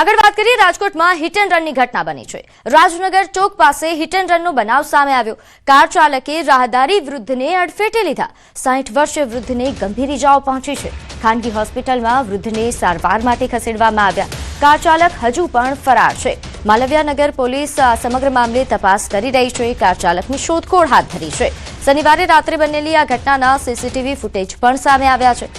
આગળ વાત કરીએ રાજકોટમાં હિટ એન્ડ રનની ઘટના બની છે। રાજનગર ચોક પાસે હિટ એન્ડ રનનો બનાવ સામે આવ્યો। કાર ચાલકે રાહદારી વૃદ્ધને અડફેટે લીધા। 60 વર્ષીય વૃદ્ધને ગંભીર ઇજાઓ પહોંચી છે। ખાનગી હોસ્પિટલમાં વૃદ્ધને સારવાર માટે ખસેડવામાં આવ્યા। કાર ચાલક હજુ પણ ફરાર છે। માલવ્યાનગર પોલીસ સમગ્ર મામલે તપાસ કરી રહી છે। કાર ચાલકની શોધખોળ હાથ ધરી છે। શનિવારે રાત્રે બનેલી આ ઘટનાના સીસીટીવી ફૂટેજ પણ સામે આવ્યા છે।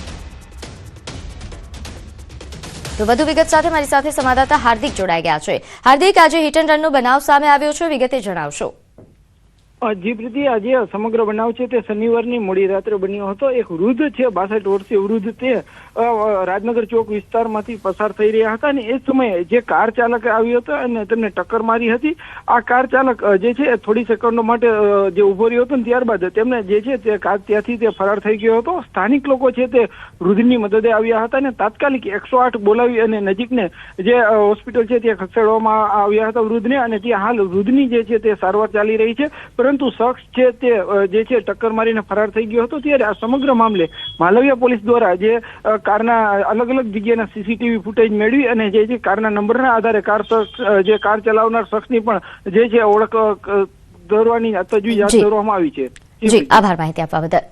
તો વધુ વિગત સાથે મારી સાથે સંવાદદાતા હાર્દિક જોડાઈ ગયા છે। હાર્દિક, આજે હિટ એન્ડ રનનો બનાવ સામે આવ્યો છે, વિગતે જણાવશો। જી પ્રીતિ, આજે સમગ્ર બનાવ છે તે શનિવારની મોડી રાત્રે બન્યો હતો। એક વૃદ્ધ છે, 62 વર્ષીય વૃદ્ધ, તે રાજનગર ચોક વિસ્તારમાંથી પસાર થઈ રહ્યા હતા અને એ સમયે જે કાર ચાલક આવ્યો હતો અને તેમને ટક્કર મારી હતી। આ કાર ચાલક જે છે થોડી સેકન્ડો માટે જે ઉભો રહ્યો હતો ને ત્યારબાદ તેમને જે છે તે કાર ત્યાંથી તે ફરાર થઈ ગયો હતો। સ્થાનિક લોકો છે તે વૃદ્ધની મદદે આવ્યા હતા અને તાત્કાલિક 108 બોલાવી અને નજીકને જે હોસ્પિટલ છે ત્યાં ખસેડવામાં આવ્યા હતા વૃદ્ધને, અને ત્યાં હાલ વૃદ્ધની જે છે તે સારવાર ચાલી રહી છે। પરંતુ શખ્સ છે તે જે છે ટક્કર મારીને ફરાર થઈ ગયો હતો। ત્યારે આ સમગ્ર મામલે માલવ્યા પોલીસ દ્વારા જે કારના અલગ અલગ જગ્યાના સીસીટીવી ફૂટેજ મેળવી અને જે કારના નંબરના આધારે જે કાર ચલાવનાર શખ્સની પણ જે છે ઓળખ કરવાની તજવીજ હાથ ધરવામાં આવી છે। જી, આભાર માહિતી આપવા બદલ।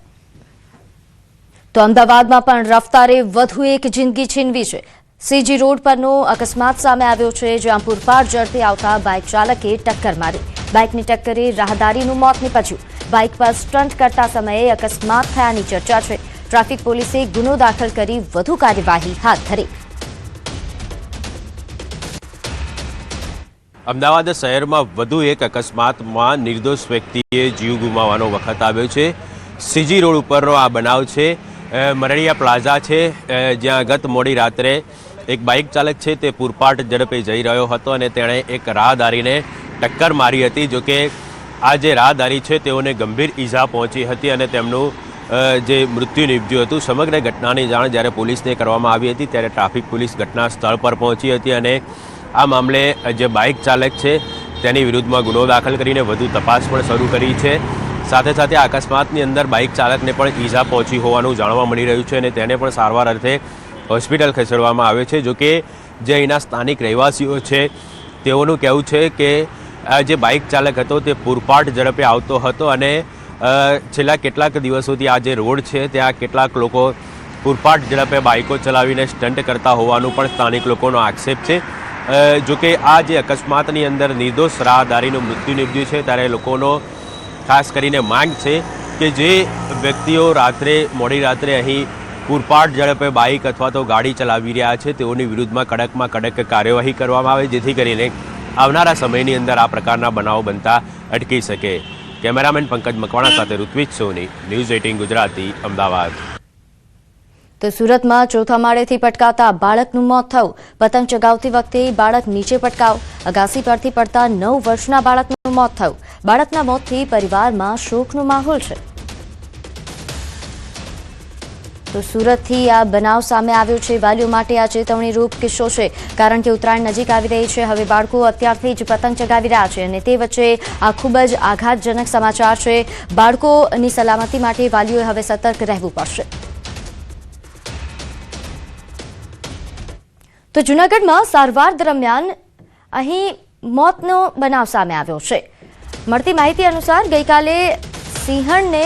તો અમદાવાદમાં પણ રફતારે વધુ એક જિંદગી છીનવી છે। સીજી રોડ પરનો અકસ્માત સામે આવ્યો છે, જ્યાં પૂરપાટ ઝડપે આવતા બાઇક ચાલકે ટક્કર મારી। બાઇકની ટક્કરે રાહદારીનું મોત નીપજ્યું। બાઇક પર સ્ટન્ટ કરતા સમયે અકસ્માત થયાની ચર્ચા છે। ટ્રાફિક પોલીસે ગુનો દાખલ કરી વધુ કાર્યવાહી હાથ ધરી। અમદાવાદ શહેરમાં વધુ એક અકસ્માતમાં નિર્દોષ વ્યક્તિએ જીવ ગુમાવવાનો વખત આવ્યો છે। સીજી રોડ ઉપરનો આ બનાવ છે। મરડિયા પ્લાઝા છે, જ્યાં ગત મોડી રાત્રે એક બાઇક ચાલક છે તે પૂરપાટ ઝડપે જઈ રહ્યો હતો અને તેણે એક રાહદારીને ટક્કર મારી હતી। જોકે આ જે રાહદારી છે તેઓને ગંભીર ઈજા પહોંચી હતી અને તેમનું જે મૃત્યુ નીપજ્યું હતું। સમગ્ર ઘટનાની જાણ જ્યારે પોલીસને કરવામાં આવી હતી ત્યારે ટ્રાફિક પોલીસ ઘટના સ્થળ પર પહોંચી હતી અને આ મામલે જે બાઇક ચાલક છે તેની વિરુદ્ધમાં ગુનો દાખલ કરીને વધુ તપાસ પણ શરૂ કરી છે। સાથે સાથે આ અકસ્માતની અંદર બાઇક ચાલકને પણ ઈજા પહોંચી હોવાનું જાણવા મળી રહ્યું છે અને તેને પણ સારવાર અર્થે હોસ્પિટલ ખસેડવામાં આવે છે। જોકે જે અહીંના સ્થાનિક રહેવાસીઓ છે તેઓનું કહેવું છે કે જે બાઇક ચાલક હતો તે પૂરપાટ ઝડપે આવતો હતો અને છેલ્લા કેટલાક દિવસોથી આ જે રોડ છે ત્યાં કેટલાક લોકો પૂરપાટ ઝડપે બાઇકો ચલાવીને સ્ટન્ટ કરતા હોવાનું પણ સ્થાનિક લોકોનો આક્ષેપ છે। જોકે આ જે અકસ્માતની અંદર નિર્દોષ રાહદારીનું મૃત્યુ નીપજ્યું છે ત્યારે લોકોનો ખાસ કરીને માંગ છે કે જે વ્યક્તિઓ મોડી રાત્રે અહીં પૂરપાટ ઝડપે બાઇક અથવા તો ગાડી ચલાવી રહ્યા છે તેઓની વિરુદ્ધમાં કડકમાં કડક કાર્યવાહી કરવામાં આવે, જેથી કરીને આવનારા સમયની અંદર આ પ્રકારના બનાવો બનતા અટકી શકે। કેમેરામેન પંકજ મકવાણા સાથે ઋત્વિજ સોની, ન્યૂઝ 18 ગુજરાતી, અમદાવાદ। તો સુરતમાં ચોથા માળેથી પટકાતા બાળકનું મોત થયું। પતંગ ચગાવતી વખતે બાળક નીચે પટકાવ। અગાસી પરથી પડતા 9 વર્ષના બાળકનું મોત થયું। બાળકના મોતથી પરિવારમાં શોકનો માહોલ છે। તો સુરતથી આ બનાવ સામે આવ્યો છે। વાલીઓ માટે આ ચેતવણીરૂપ કિસ્સો છે, કારણ કે ઉત્તરાયણ નજીક આવી રહી છે। હવે બાળકો અત્યારથી જ પતંગ ચગાવી રહ્યા છે અને તે વચ્ચે આ ખૂબ જ આઘાતજનક સમાચાર છે। બાળકોની સલામતી માટે વાલીઓએ હવે સતર્ક રહેવું પડશે। તો જૂનાગઢમાં સારવાર દરમિયાન અહીં મોતનો બનાવ સામે આવ્યો છે। મળતી માહિતી અનુસાર ગઈકાલે સિંહણને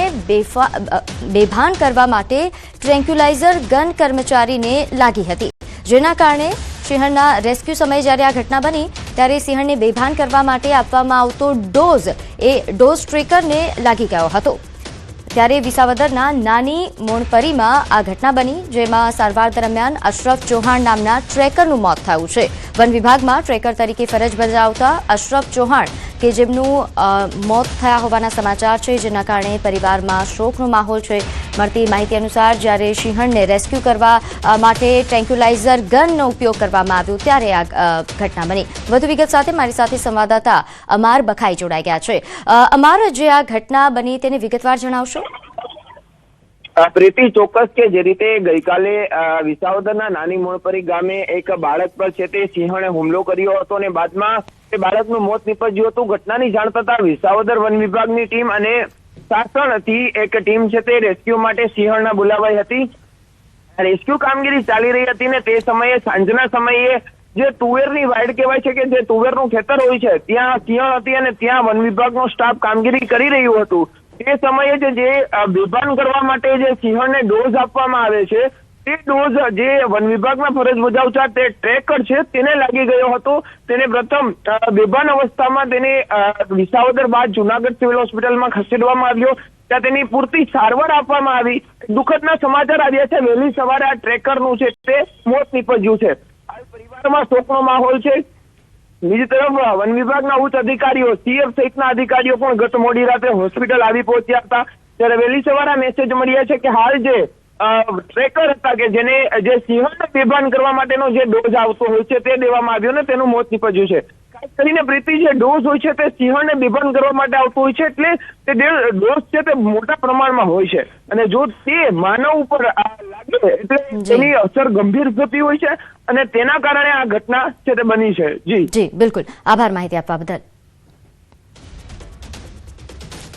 બેભાન કરવા માટે ટ્રેન્ક્યુલાઇઝર ગન કર્મચારીને લાગી હતી, જેના કારણે સિંહણના રેસ્ક્યુ સમયે જ્યારે આ ઘટના બની ત્યારે સિંહણને બેભાન કરવા માટે આપવામાં આવતો ડોઝ ટ્રેકરને લાગી ગયો હતો। ત્યારે વિસાવદરના નાની મોણપરીમાં આ ઘટના બની, જેમાં સારવાર દરમિયાન અશરફ ચૌહાણ નામના ટ્રેકરનું મોત થયું છે। વન વિભાગમાં ટ્રેકર તરીકે ફરજ બજાવતા અશરફ ચૌહાણ કે જેમનું મોત થયા હોવાના સમાચાર છે, જેના કારણે પરિવારમાં શોકનો માહોલ છે। મળતી માહિતી અનુસાર જ્યારે સિંહણને રેસ્ક્યુ કરવા માટે ટ્રેન્ક્યુલાઇઝર ગનનો ઉપયોગ કરવામાં આવ્યો ત્યારે આ ઘટના બની। વધુ વિગત સાથે મારી સાથે સંવાદદાતા અમાર બખાઈ જોડાઈ ગયા છે। અમાર, જે આ ઘટના બની તેને વિગતવાર જણાવશો। પ્રીતિ, ચોક્કસ કે જે રીતે ગઈકાલે વિસાવદરના નાની મોણપરી ગામે એક બાળક પર છે તે સિંહણે હુમલો કર્યો હતો અને બાદમાં તે બાળકનું મોત નીપજ્યું હતું। ઘટનાની જાણ થતા વિસાવદર વન વિભાગની ટીમ અને સાસણથી એક ટીમ છે તે રેસ્ક્યુ માટે સિંહણના બોલાવાઈ હતી। રેસ્ક્યુ કામગીરી ચાલી રહી હતી ને તે સમયે સાંજના સમયે જે તુવેરની વાડ કહેવાય છે કે જે તુવેરનું ખેતર હોય છે ત્યાં સિંહણ હતી અને ત્યાં વન વિભાગનો સ્ટાફ કામગીરી કરી રહ્યું હતું. તે સમયે જે બેભાન કરવા માટે જે સિંહણને ડોઝ આપવામાં આવે છે તે ડોઝ જે વન વિભાગમાં ફરજ બજાવતા તે ટ્રેકર છે તેને લાગી ગયો હતો. તેને પ્રથમ બેભાન અવસ્થામાં તેને વિસાવદર બાદ જુનાગઢ સિવિલ હોસ્પિટલમાં ખસેડવામાં આવ્યો. ત્યાં તેની પૂરતી સારવાર આપવામાં આવી. દુઃખદના સમાચાર આવ્યા છે. વહેલી સવારે આ ટ્રેકરનું છે તે મોત નીપજ્યું છે. હાલ પરિવારમાં શોકનો માહોલ છે. બીજી તરફ વન વિભાગના ઉચ્ચ અધિકારીઓ સીએફ સહિતના અધિકારીઓ પણ ગત મોડી રાત્રે હોસ્પિટલ આવી પહોંચ્યા હતા. ત્યારે વહેલી સવારે મેસેજ મળ્યા છે કે હાલ જે ટ્રેકર હતા કે જેને જે સિંહણને બેભાન કરવા માટેનો જે ડોઝ આવતો હોય છે તે દેવામાં આવ્યો ને તેનું મોત નીપજ્યું છે. ખાસ કરીને પ્રીતિ જે ડોઝ હોય છે તે સિંહણને બેભાન કરવા માટે આવતો હોય છે એટલે તે ડોઝ છે તે મોટા પ્રમાણમાં હોય છે અને જો તે માનવ ઉપર લાગે એટલે તેની અસર ગંભીર થતી હોય છે અને તેના કારણે આ ઘટના છે તે બની છે. જી બિલકુલ, આભાર માહિતી આપવા બદલ.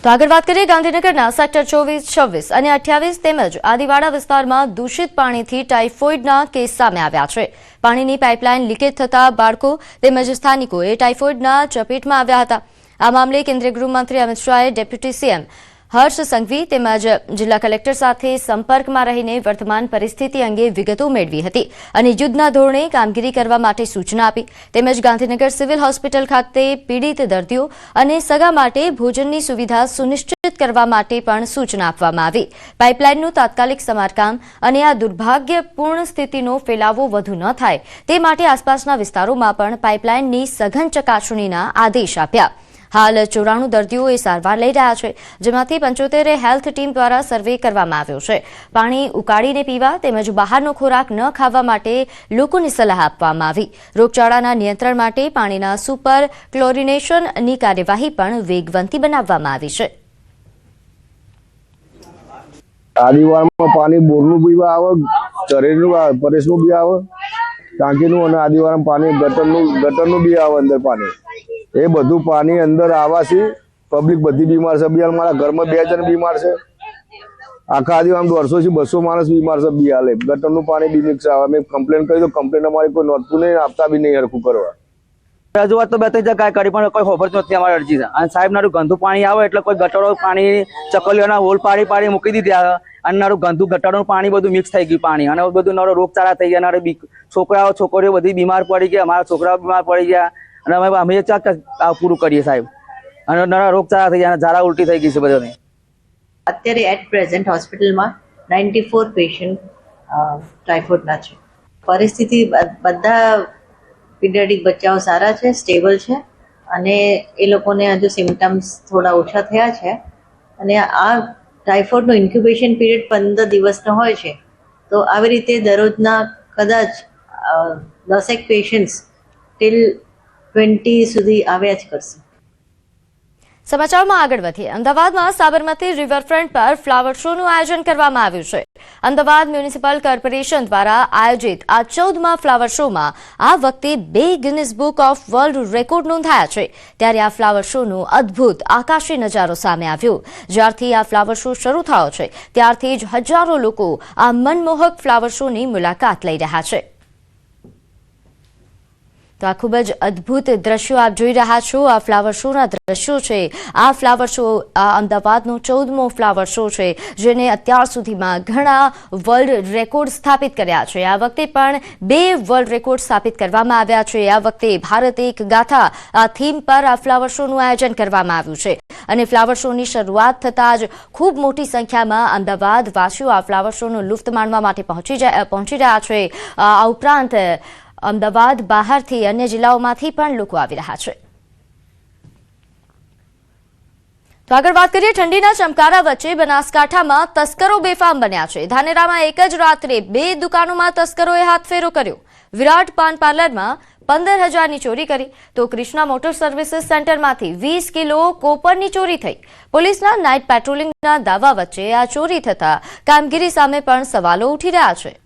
તો આગળ વાત કરીએ ગાંધીનગરના સેક્ટર 24, 26 અને 28 તેમજ આદિવાડા વિસ્તારમાં દૂષિત પાણીથી ટાઇફોઇડના કેસ સામે આવ્યા છે. પાણીની પાઇપલાઇન લીકેજ થતા બાળકો તેમજ સ્થાનિકોએ ટાઇફોઇડના ચપેટમાં આવ્યા હતા. આ મામલે કેન્દ્રીય ગૃહમંત્રી અમિત શાહે ડેપ્યુટી સીએમ હર્ષ સંઘવી તેમજ જિલ્લા કલેક્ટર સાથે સંપર્કમાં રહીને વર્તમાન પરિસ્થિતિ અંગે વિગતો મેળવી હતી અને યુદ્ધના ધોરણે કામગીરી કરવા માટે સૂચના આપી. તેમજ ગાંધીનગર સિવિલ હોસ્પિટલ ખાતે પીડિત દર્દીઓ અને સગા માટે ભોજનની સુવિધા સુનિશ્ચિત કરવા માટે પણ સૂચના આપવામાં આવી. પાઇપલાઇનનું તાત્કાલિક સમારકામ અને આ દુર્ભાગ્યપૂર્ણ સ્થિતિનો ફેલાવો વધુ ન થાય તે માટે આસપાસના વિસ્તારોમાં પણ પાઇપલાઇનની સઘન ચકાસણીના આદેશ આપ્યા. હાલ 94 દર્દીઓ એ સારવાર લઈ રહ્યા છે, જેમાંથી 75 હેલ્થ ટીમ દ્વારા સર્વે કરવામાં આવ્યો છે. પાણી ઉકાળીને પીવા તેમજ બહારનો ખોરાક ન ખાવા માટે લોકોને સલાહ આપવામાં આવી. રોગચાળાના નિયંત્રણ માટે પાણીના સુપર ક્લોરિનેશનની કાર્યવાહી પણ વેગવંતી બનાવવામાં આવી છે. આદિવાળમાં પાણી બોરનું બી આવે, તરેનું પરેશનું બી આવે, ટાંકીનું અને આદિવાળમાં પાણી ગટરનું બી આવે અંદર પાણી. એ બધું પાણી અંદર આવવાથી પબ્લિક બધી બીમાર છે. બી મારા ઘરમાં 2 જણ બીમાર છે. આખા આદિવાળમાં 150 થી 200 માણસ બીમાર છે. બી હાલે ગટરનું પાણી બી મિક્સ આવે. મેં કમ્પ્લેન કરી તો કમ્પ્લેન અમારી કોઈ નોંધતું નહીં, આપતા બી નહીં હરખું કરવા. રજૂઆત તો 2-3 જગ્યાએ કરી પણ કોઈ ખબર નથી અમારી અરજી છે. અને સાહેબ નારું ગંદુ પાણી આવે એટલે કોઈ ગટરો પાણી ચકલીઓના હોલ પાડી મૂકી દીધા અને નારું ગંદુ ગટરનું પાણી બધું મિક્સ થઈ ગયું પાણી અને બધું નારો રોગચાળા થઈ ગયા. નારે છોકરીઓ બધી બીમાર પડી ગયા, અમારા છોકરાઓ બીમાર પડી ગયા અને અમે પૂરું કરીએ સાહેબ અને નાના રોગચાળા થઈ ગયા, ઝાડા ઉલટી થઈ ગઈ છે બધાને. અત્યારે એટ પ્રેઝન્ટ હોસ્પિટલમાં 94 પેશન્ટ ટાઇફોઇડના છે. પરિસ્થિતિ બધા પીડિયાટ્રિક બચ્ચાઓ સારા છે, સ્ટેબલ છે અને એ લોકોને હજુ સિમ્ટમ્સ થોડા ઓછા થયા છે અને આ ટાઇફોઇડનો ઇન્ક્યુબેશન પીરિયડ 15 દિવસનો હોય છે. તો આવી રીતે દરરોજના કદાચ 10 પેશન્ટ્સ ટિલ 20 સુધી આવ્યા જ કરશે. સમાચારમાં આગળ વધીએ. અમદાવાદમાં સાબરમતી રિવરફ્રન્ટ પર ફ્લાવર શોનું આયોજન કરવામાં આવ્યું છે. અમદાવાદ મ્યુનિસિપલ કોર્પોરેશન દ્વારા આયોજિત આ 14મા ફ્લાવર શોમાં આ વખતે 2 Guinness book of world record નોંધાયા છે. ત્યારે આ ફ્લાવર શોનો અદ્ભુત આકાશી નજારો સામે આવ્યો. જ્યારથી આ ફ્લાવર શો શરૂ થયો છે ત્યારથી જ હજારો લોકો આ મનમોહક ફ્લાવર શોની મુલાકાત લઈ રહ્યા છે. તો આ ખૂબ જ અદ્ભુત દ્રશ્યો આપ જોઈ રહ્યા છો. આ ફ્લાવર શોના દ્રશ્યો છે. આ ફ્લાવર શો અમદાવાદનો 14મો ફ્લાવર શો છે, જેને અત્યાર સુધીમાં ઘણા વર્લ્ડ રેકોર્ડ સ્થાપિત કર્યા છે. આ વખતે પણ 2 વર્લ્ડ રેકોર્ડ સ્થાપિત કરવામાં આવ્યા છે. આ વખતે ભારત એક ગાથા આ થીમ પર આ ફ્લાવર શોનું આયોજન કરવામાં આવ્યું છે અને ફ્લાવર શોની શરૂઆત થતાં જ ખૂબ મોટી સંખ્યામાં અમદાવાદ વાસીઓ આ ફ્લાવર શોનો લુફ્ત માણવા માટે પહોંચી રહ્યા છે. આ ઉપરાંત અમદાવાદ બહારથી અન્ય જિલ્લાઓમાંથી પણ લોકો આવી રહ્યા છે. તો આગળ વાત કરીએ ઠંડીના ચમકારા વચ્ચે બનાસકાંઠામાં તસ્કરો બેફામ બન્યા છે. ધાનેરામાં એક જ રાત્રે 2 દુકાનોમાં તસ્કરોએ હાથફેરો કર્યો. વિરાટ પાન પાર્લરમાં 15,000ની ચોરી કરી તો કૃષ્ણા મોટર સર્વિસીસ સેન્ટરમાંથી 20 કિલો કોપરની ચોરી થઈ. પોલીસના નાઇટ પેટ્રોલિંગના દાવા વચ્ચે આ ચોરી થતા કામગીરી સામે પણ સવાલો ઉઠી રહ્યા છે.